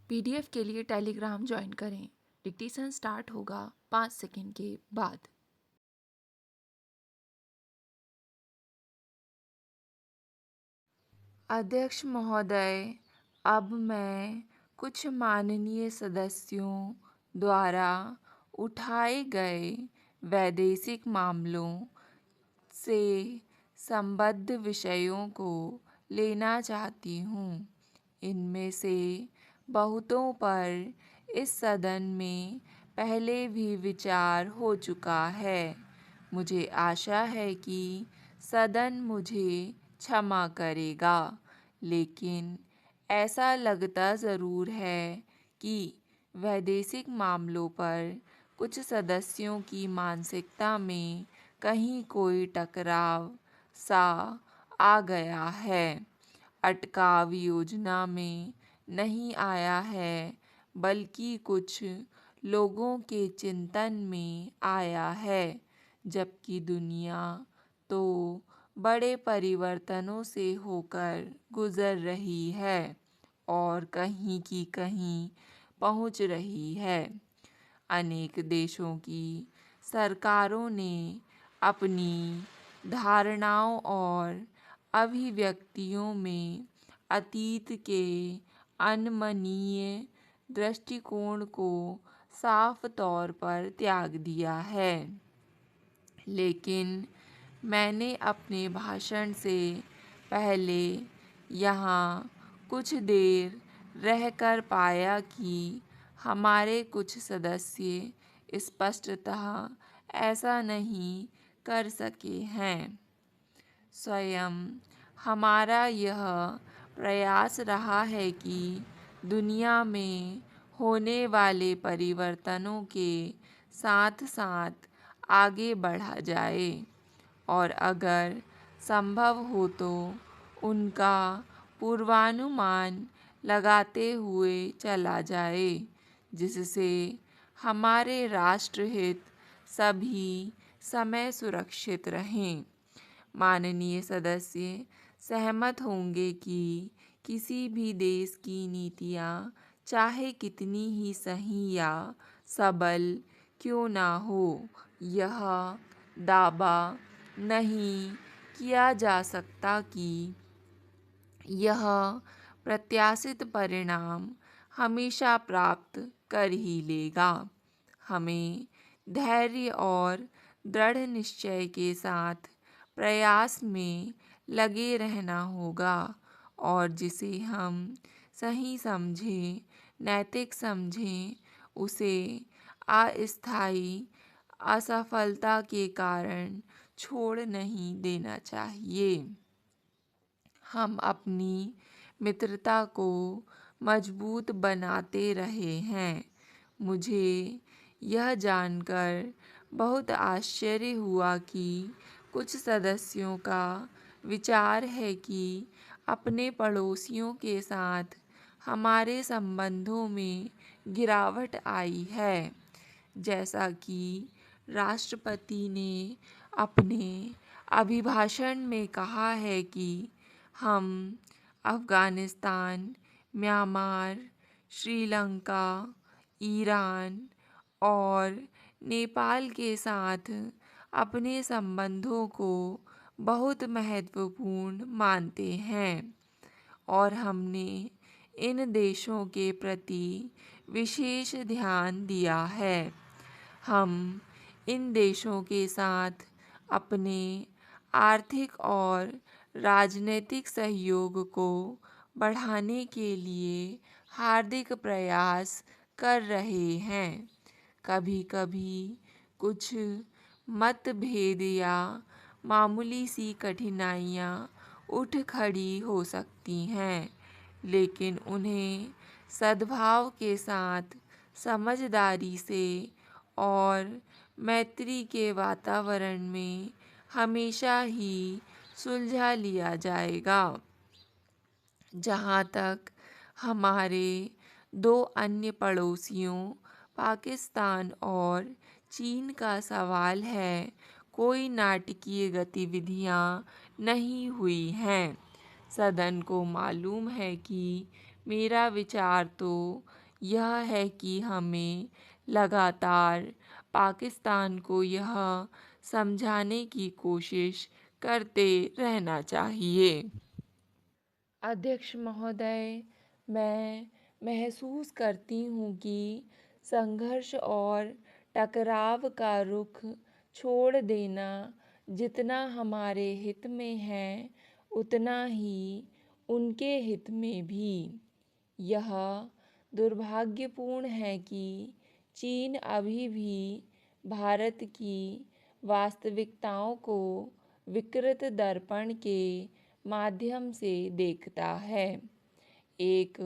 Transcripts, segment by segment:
PDF के लिए Telegram join करें। डिक्टेशन स्टार्ट होगा 5 सेकंड के बाद। अध्यक्ष महोदय, अब मैं कुछ माननीय सदस्यों द्वारा उठाए गए वैदेशिक मामलों से संबद्ध विषयों को लेना चाहती हूँ। इनमें से बहुतों पर इस सदन में पहले भी विचार हो चुका है। मुझे आशा है कि सदन मुझे क्षमा करेगा, लेकिन ऐसा लगता ज़रूर है कि वैदेशिक मामलों पर कुछ सदस्यों की मानसिकता में कहीं कोई टकराव सा आ गया है। अटकाव योजना में नहीं आया है, बल्कि कुछ लोगों के चिंतन में आया है, जबकि दुनिया तो बड़े परिवर्तनों से होकर गुजर रही है और कहीं की कहीं पहुंच रही है। अनेक देशों की सरकारों ने अपनी धारणाओं और अभिव्यक्तियों में अतीत के अनमनीय दृष्टिकोण को साफ तौर पर त्याग दिया है। लेकिन मैंने अपने भाषण से पहले यहाँ कुछ देर रहकर पाया कि हमारे कुछ सदस्य स्पष्टतः ऐसा नहीं कर सके हैं। स्वयं हमारा यह प्रयास रहा है कि दुनिया में होने वाले परिवर्तनों के साथ साथ आगे बढ़ा जाए और अगर संभव हो तो उनका पूर्वानुमान लगाते हुए चला जाए, जिससे हमारे राष्ट्रहित सभी समय सुरक्षित रहें। माननीय सदस्य सहमत होंगे कि किसी भी देश की नीतियाँ चाहे कितनी ही सही या सबल क्यों ना हो, यह दावा नहीं किया जा सकता कि यह प्रत्याशित परिणाम हमेशा प्राप्त कर ही लेगा। हमें धैर्य और दृढ़ निश्चय के साथ प्रयास में लगे रहना होगा और जिसे हम सही समझें, नैतिक समझें, उसे अस्थायी असफलता के कारण छोड़ नहीं देना चाहिए। हम अपनी मित्रता को मजबूत बनाते रहे हैं। मुझे यह जानकर बहुत आश्चर्य हुआ कि कुछ सदस्यों का विचार है कि अपने पड़ोसियों के साथ हमारे संबंधों में गिरावट आई है। जैसा कि राष्ट्रपति ने अपने अभिभाषण में कहा है कि हम अफ़गानिस्तान, म्यांमार, श्रीलंका, ईरान और नेपाल के साथ अपने संबंधों को बहुत महत्वपूर्ण मानते हैं और हमने इन देशों के प्रति विशेष ध्यान दिया है। हम इन देशों के साथ अपने आर्थिक और राजनीतिक सहयोग को बढ़ाने के लिए हार्दिक प्रयास कर रहे हैं। कभी-कभी कुछ मतभेद या मामूली सी कठिनाइयाँ उठ खड़ी हो सकती हैं, लेकिन उन्हें सद्भाव के साथ, समझदारी से और मैत्री के वातावरण में हमेशा ही सुलझा लिया जाएगा। जहाँ तक हमारे दो अन्य पड़ोसियों पाकिस्तान और चीन का सवाल है, कोई नाटकीय गतिविधियाँ नहीं हुई हैं। सदन को मालूम है कि मेरा विचार तो यह है कि हमें लगातार पाकिस्तान को यह समझाने की कोशिश करते रहना चाहिए। अध्यक्ष महोदय, मैं महसूस करती हूँ कि संघर्ष और टकराव का रुख छोड़ देना जितना हमारे हित में है, उतना ही उनके हित में भी। यह दुर्भाग्यपूर्ण है कि चीन अभी भी भारत की वास्तविकताओं को विकृत दर्पण के माध्यम से देखता है। एक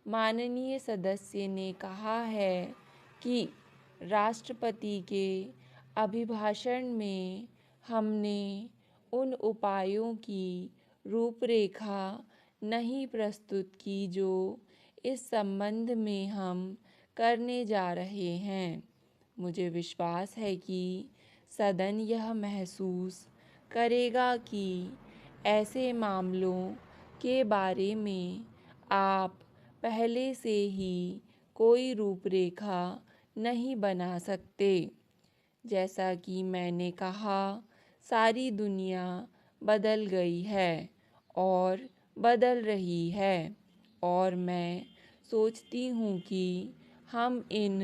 माननीय सदस्य ने कहा है कि राष्ट्रपति के अभिभाषण में हमने उन उपायों की रूपरेखा नहीं प्रस्तुत की जो इस संबंध में हम करने जा रहे हैं। मुझे विश्वास है कि सदन यह महसूस करेगा कि ऐसे मामलों के बारे में आप पहले से ही कोई रूपरेखा नहीं बना सकते। जैसा कि मैंने कहा, सारी दुनिया बदल गई है और बदल रही है, और मैं सोचती हूँ कि हम इन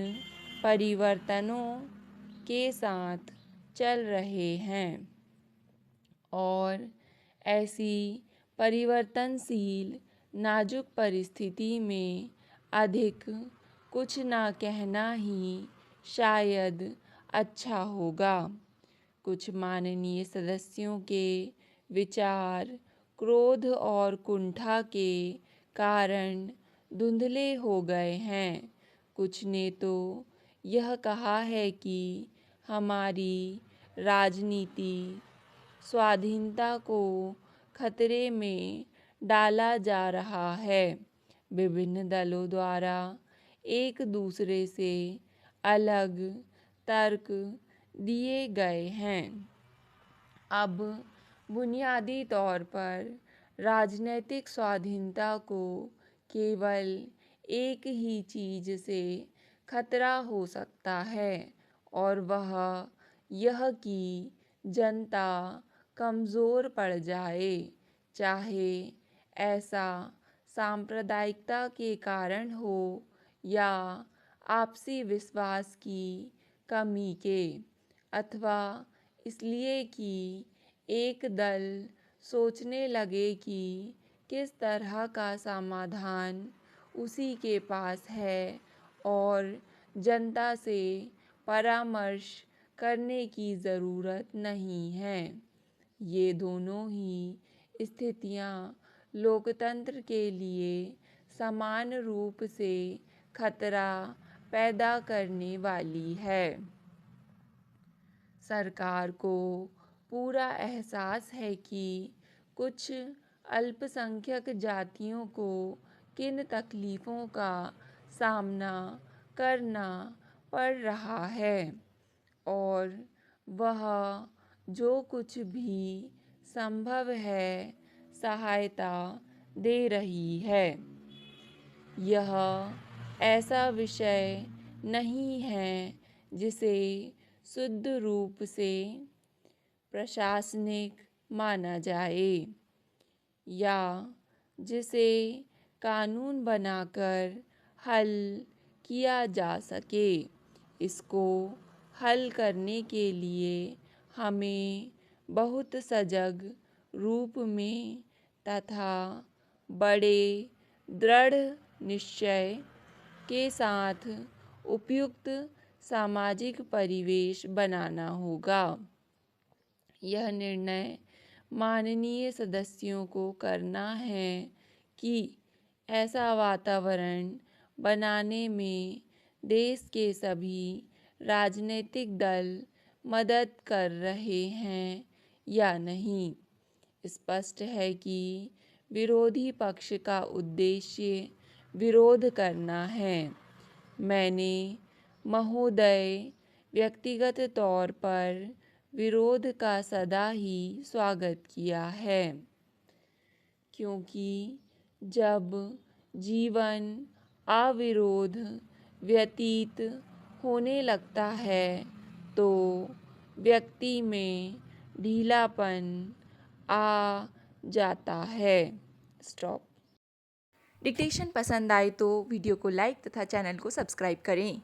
परिवर्तनों के साथ चल रहे हैं और ऐसी परिवर्तनशील नाजुक परिस्थिति में अधिक कुछ ना कहना ही शायद अच्छा होगा। कुछ माननीय सदस्यों के विचार क्रोध और कुंठा के कारण धुंधले हो गए हैं। कुछ ने तो यह कहा है कि हमारी राजनीति स्वाधीनता को खतरे में डाला जा रहा है। विभिन्न दलों द्वारा एक दूसरे से अलग तर्क दिए गए हैं। अब बुनियादी तौर पर राजनैतिक स्वाधीनता को केवल एक ही चीज़ से खतरा हो सकता है, और वह यह कि जनता कमज़ोर पड़ जाए, चाहे ऐसा सांप्रदायिकता के कारण हो या आपसी विश्वास की कमी के, अथवा इसलिए कि एक दल सोचने लगे कि किस तरह का समाधान उसी के पास है और जनता से परामर्श करने की ज़रूरत नहीं है। ये दोनों ही स्थितियाँ लोकतंत्र के लिए समान रूप से खतरा पैदा करने वाली है। सरकार को पूरा एहसास है कि कुछ अल्पसंख्यक जातियों को किन तकलीफ़ों का सामना करना पड़ रहा है, और वह जो कुछ भी संभव है सहायता दे रही है। यह ऐसा विषय नहीं है जिसे शुद्ध रूप से प्रशासनिक माना जाए या जिसे कानून बनाकर हल किया जा सके। इसको हल करने के लिए हमें बहुत सजग रूप में तथा बड़े दृढ़ निश्चय के साथ उपयुक्त सामाजिक परिवेश बनाना होगा। यह निर्णय माननीय सदस्यों को करना है कि ऐसा वातावरण बनाने में देश के सभी राजनीतिक दल मदद कर रहे हैं या नहीं। स्पष्ट है कि विरोधी पक्ष का उद्देश्य विरोध करना है। मैंने महोदय व्यक्तिगत तौर पर विरोध का सदा ही स्वागत किया है, क्योंकि जब जीवन अविरोध व्यतीत होने लगता है तो व्यक्ति में ढीलापन आ जाता है। स्टॉप। डिक्टेशन पसंद आए तो वीडियो को लाइक तथा चैनल को सब्सक्राइब करें।